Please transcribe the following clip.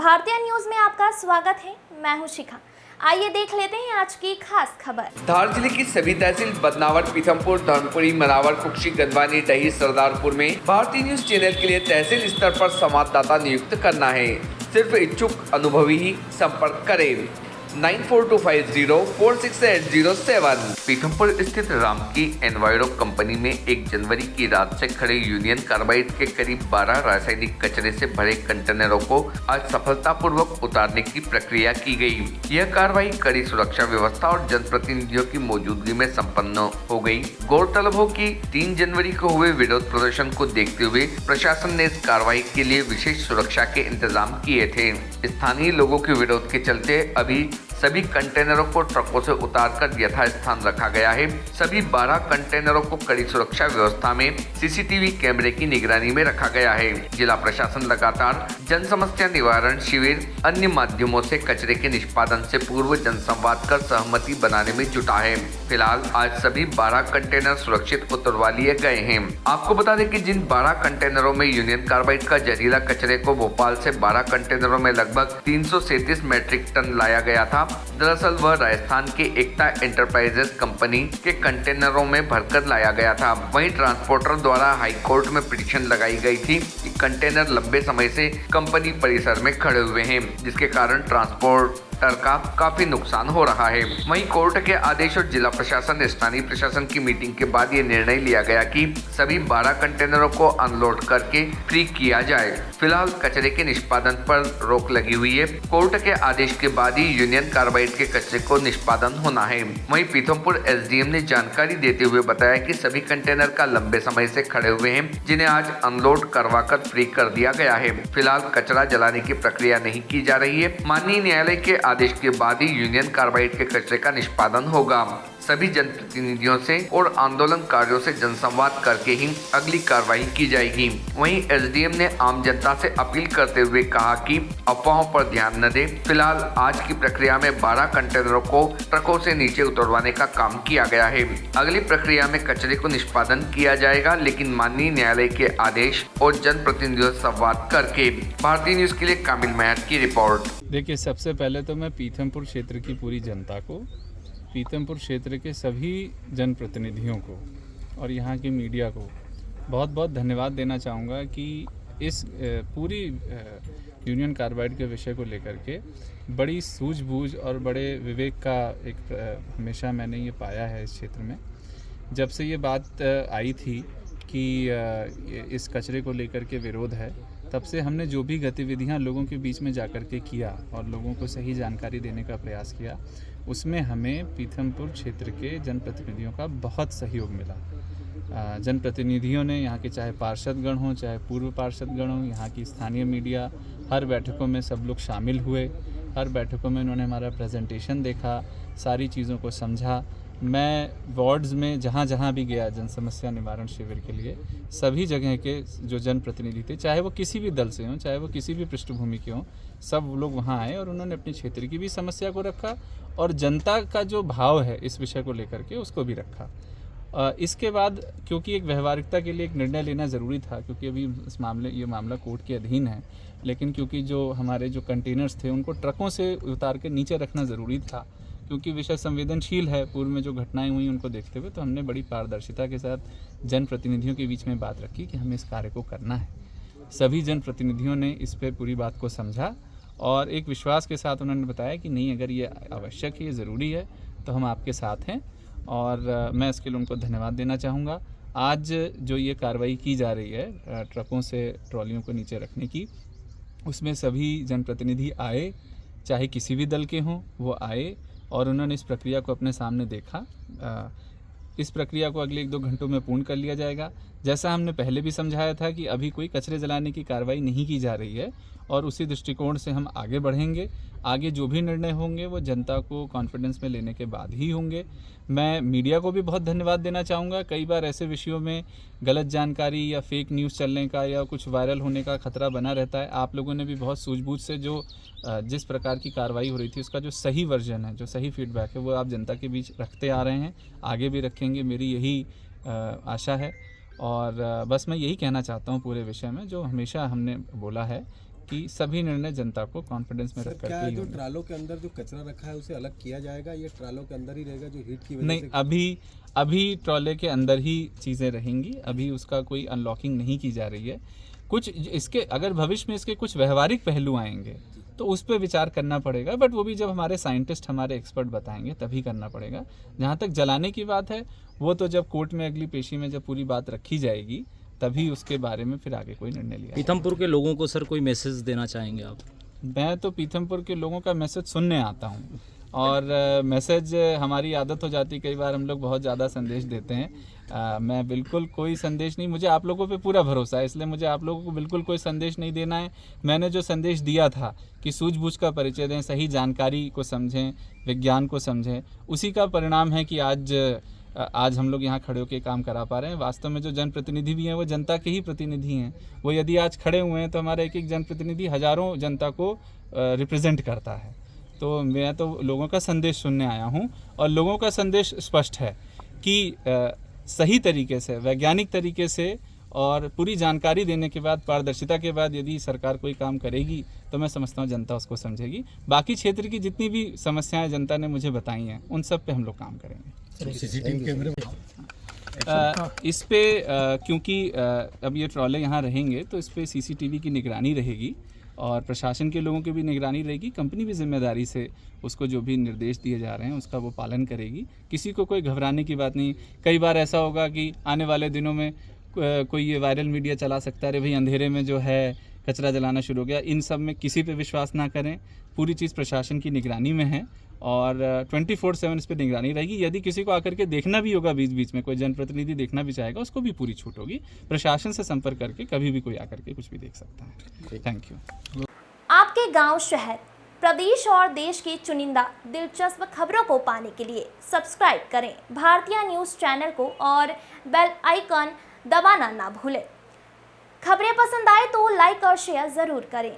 भारतीय न्यूज में आपका स्वागत है। मैं हूं शिखा। आइए देख लेते हैं आज की खास खबर। धार जिले की सभी तहसील बदनावर, पीथमपुर, धर्मपुरी, मनावर, कुक्षी, गंदवानी, डही, सरदारपुर में भारतीय न्यूज चैनल के लिए तहसील स्तर पर संवाददाता नियुक्त करना है। सिर्फ इच्छुक अनुभवी ही संपर्क करें। 9425046807। पीथमपुर स्थित रामकी एनवायरो कंपनी में 1 जनवरी की रात से खड़े यूनियन कार्बाइड के करीब 12 रासायनिक कचरे से भरे कंटेनरों को आज सफलतापूर्वक उतारने की प्रक्रिया की गई। यह कार्रवाई कड़ी सुरक्षा व्यवस्था और जनप्रतिनिधियों की मौजूदगी में संपन्न हो गई। गौरतलब हो कि 3 जनवरी को हुए विरोध प्रदर्शन को देखते हुए प्रशासन ने इस कार्रवाई के लिए विशेष सुरक्षा के इंतजाम किए थे। स्थानीय लोगों के विरोध के चलते अभी सभी कंटेनरों को ट्रकों से उतारकर यथास्थान रखा गया है। सभी 12 कंटेनरों को कड़ी सुरक्षा व्यवस्था में सीसीटीवी कैमरे की निगरानी में रखा गया है। जिला प्रशासन लगातार जन समस्या निवारण शिविर, अन्य माध्यमों से कचरे के निष्पादन से पूर्व जनसंवाद कर सहमति बनाने में जुटा है। फिलहाल आज सभी 12 कंटेनर सुरक्षित उतरवा लिए गए हैं। आपको बता दें कि जिन 12 कंटेनरों में यूनियन कार्बाइड का जहरीला कचरे को भोपाल से 12 कंटेनरों में लगभग 337 मीट्रिक टन लाया गया था, दरअसल वह राजस्थान के एकता एंटरप्राइजेस कंपनी के कंटेनरों में भरकर लाया गया था। वहीं ट्रांसपोर्टर द्वारा हाई कोर्ट में पिटीशन लगाई गई थी कि कंटेनर लंबे समय से कंपनी परिसर में खड़े हुए हैं, जिसके कारण ट्रांसपोर्टर का काफी नुकसान हो रहा है। वहीं कोर्ट के आदेश और जिला प्रशासन स्थानीय प्रशासन की मीटिंग के बाद ये निर्णय लिया गया कि सभी 12 कंटेनरों को अनलोड करके फ्री किया जाए। फिलहाल कचरे के निष्पादन पर रोक लगी हुई है। कोर्ट के आदेश के बाद ही यूनियन कार्बाइड के कचरे को निष्पादन होना है। वहीं पीथमपुर एसडीएम ने जानकारी देते हुए बताया कि सभी कंटेनर का लंबे समय से खड़े हुए हैं, जिन्हें आज अनलोड करवाकर फ्री कर दिया गया है। फिलहाल कचरा जलाने की प्रक्रिया नहीं की जा रही है। माननीय न्यायालय के आदेश के बाद ही यूनियन कार्बाइड के कचरे का निष्पादन होगा। सभी जनप्रतिनिधियों से और आंदोलनकारियों से जनसंवाद करके ही अगली कार्रवाई की जाएगी। वहीं एसडीएम ने आम जनता से अपील करते हुए कहा कि अफवाहों पर ध्यान न दें। फिलहाल आज की प्रक्रिया में 12 कंटेनरों को ट्रकों से नीचे उतरवाने का काम किया गया है। अगली प्रक्रिया में कचरे को निष्पादन किया जाएगा, लेकिन माननीय न्यायालय के आदेश और जनप्रतिनिधियों से संवाद करके। भारतीय न्यूज के लिए कामिल महर की रिपोर्ट। देखिए, सबसे पहले तो मैं पीथमपुर क्षेत्र की पूरी जनता को, पीथमपुर क्षेत्र के सभी जनप्रतिनिधियों को और यहाँ की मीडिया को बहुत बहुत धन्यवाद देना चाहूँगा कि इस पूरी यूनियन कार्बाइड के विषय को लेकर के बड़ी सूझबूझ और बड़े विवेक का एक हमेशा मैंने ये पाया है इस क्षेत्र में। जब से ये बात आई थी कि इस कचरे को लेकर के विरोध है, तब से हमने जो भी गतिविधियां लोगों के बीच में जाकर के किया और लोगों को सही जानकारी देने का प्रयास किया, उसमें हमें पीथमपुर क्षेत्र के जनप्रतिनिधियों का बहुत सहयोग मिला। जनप्रतिनिधियों ने, यहाँ के चाहे पार्षदगण हों, चाहे पूर्व पार्षदगण हों, यहाँ की स्थानीय मीडिया, हर बैठकों में सब लोग शामिल हुए। हर बैठकों में उन्होंने हमारा प्रेजेंटेशन देखा, सारी चीज़ों को समझा। मैं वार्ड्स में जहाँ जहाँ भी गया जन समस्या निवारण शिविर के लिए, सभी जगह के जो जनप्रतिनिधि थे, चाहे वो किसी भी दल से हों, चाहे वो किसी भी पृष्ठभूमि के हों, सब लोग वहाँ आए और उन्होंने अपने क्षेत्र की भी समस्या को रखा और जनता का जो भाव है इस विषय को लेकर के उसको भी रखा। इसके बाद क्योंकि एक व्यवहारिकता के लिए एक निर्णय लेना ज़रूरी था, क्योंकि अभी ये मामला कोर्ट के अधीन है, लेकिन क्योंकि जो हमारे जो कंटेनर्स थे उनको ट्रकों से उतार के नीचे रखना ज़रूरी था, क्योंकि विषय संवेदनशील है, पूर्व में जो घटनाएं हुई उनको देखते हुए, तो हमने बड़ी पारदर्शिता के साथ जनप्रतिनिधियों के बीच में बात रखी कि हमें इस कार्य को करना है। सभी जनप्रतिनिधियों ने इस पर पूरी बात को समझा और एक विश्वास के साथ उन्होंने बताया कि नहीं, अगर ये आवश्यक है, ये ज़रूरी है, तो हम आपके साथ हैं और मैं इसके लिए उनको धन्यवाद देना चाहूँगा। आज जो ये कार्रवाई की जा रही है ट्रकों से ट्रॉलियों को नीचे रखने की, उसमें सभी जनप्रतिनिधि आए, चाहे किसी भी दल के हों, वो आए और उन्होंने इस प्रक्रिया को अपने सामने देखा। इस प्रक्रिया को अगले 1-2 घंटों में पूर्ण कर लिया जाएगा। जैसा हमने पहले भी समझाया था कि अभी कोई कचरे जलाने की कार्रवाई नहीं की जा रही है और उसी दृष्टिकोण से हम आगे बढ़ेंगे। आगे जो भी निर्णय होंगे वो जनता को कॉन्फिडेंस में लेने के बाद ही होंगे। मैं मीडिया को भी बहुत धन्यवाद देना चाहूँगा। कई बार ऐसे विषयों में गलत जानकारी या फेक न्यूज़ चलने का या कुछ वायरल होने का खतरा बना रहता है। आप लोगों ने भी बहुत सूझबूझ से जो जिस प्रकार की कार्रवाई हो रही थी उसका जो सही वर्जन है, जो सही फीडबैक है, वो आप जनता के बीच रखते आ रहे हैं, आगे भी रखेंगे, मेरी यही आशा है। और बस मैं यही कहना चाहता हूँ पूरे विषय में, जो हमेशा हमने बोला है कि सभी निर्णय जनता को कॉन्फिडेंस में सर, रख क्या करके ही जो होंगे। ट्रालों के अंदर जो कचरा रखा है उसे अलग किया जाएगा, ये ट्रालों के अंदर ही रहेगा जो हीट की वजह नहीं, से? अभी ट्रॉले के अंदर ही चीज़ें रहेंगी, अभी उसका कोई अनलॉकिंग नहीं की जा रही है। कुछ इसके अगर भविष्य में इसके कुछ व्यवहारिक पहलू आएंगे तो उस पर विचार करना पड़ेगा, बट वो भी जब हमारे साइंटिस्ट हमारे एक्सपर्ट बताएंगे तभी करना पड़ेगा। जहाँ तक जलाने की बात है वो तो जब कोर्ट में अगली पेशी में जब पूरी बात रखी जाएगी तभी उसके बारे में फिर आगे कोई निर्णय लिया जाएगा। पीथमपुर के लोगों को सर कोई मैसेज देना चाहेंगे आप? मैं तो पीथमपुर के लोगों का मैसेज सुनने आता हूँ और मैसेज हमारी आदत हो जाती है, कई बार हम लोग बहुत ज़्यादा संदेश देते हैं। मैं बिल्कुल कोई संदेश नहीं, मुझे आप लोगों पे पूरा भरोसा है, इसलिए मुझे आप लोगों को बिल्कुल कोई संदेश नहीं देना है। मैंने जो संदेश दिया था कि सूझबूझ का परिचय दें, सही जानकारी को समझें, विज्ञान को समझें, उसी का परिणाम है कि आज हम लोग यहाँ खड़े होकर काम करा पा रहे हैं। वास्तव में जो जनप्रतिनिधि भी हैं वो जनता के ही प्रतिनिधि हैं। वो यदि आज खड़े हुए हैं तो हमारा एक एक जनप्रतिनिधि हज़ारों जनता को रिप्रेजेंट करता है। तो मैं तो लोगों का संदेश सुनने आया हूँ और लोगों का संदेश स्पष्ट है कि सही तरीके से, वैज्ञानिक तरीके से और पूरी जानकारी देने के बाद, पारदर्शिता के बाद यदि सरकार कोई काम करेगी तो मैं समझता हूँ जनता उसको समझेगी। बाकी क्षेत्र की जितनी भी समस्याएं जनता ने मुझे बताई हैं उन सब पे हम लोग काम करेंगे। सीसीटीवी कैमरे इस पे क्योंकि अब ये ट्रॉले यहाँ रहेंगे तो इस पे सीसीटीवी की निगरानी रहेगी और प्रशासन के लोगों की भी निगरानी रहेगी। कंपनी भी जिम्मेदारी से उसको जो भी निर्देश दिए जा रहे हैं उसका वो पालन करेगी। किसी को कोई घबराने की बात नहीं। कई बार ऐसा होगा कि आने वाले दिनों में कोई ये वायरल मीडिया चला सकता है, भाई अंधेरे में जो है कचरा जलाना शुरू हो गया। इन सब में किसी पे विश्वास ना करें। पूरी चीज़ प्रशासन की निगरानी में है और 24/7 इस पर निगरानी रहेगी। यदि किसी को आकर के देखना भी होगा, बीच बीच में कोई जनप्रतिनिधि देखना भी चाहेगा, उसको भी पूरी छूट होगी। प्रशासन से संपर्क करके कभी भी कोई आकर के कुछ भी देख सकता है। Thank you. आपके गांव, शहर, प्रदेश और देश की चुनिंदा दिलचस्प खबरों को पाने के लिए सब्सक्राइब करें भारतीय न्यूज़ चैनल को और बेल आइकन दबाना ना भूलें। खबरें पसंद आए तो लाइक और शेयर ज़रूर करें।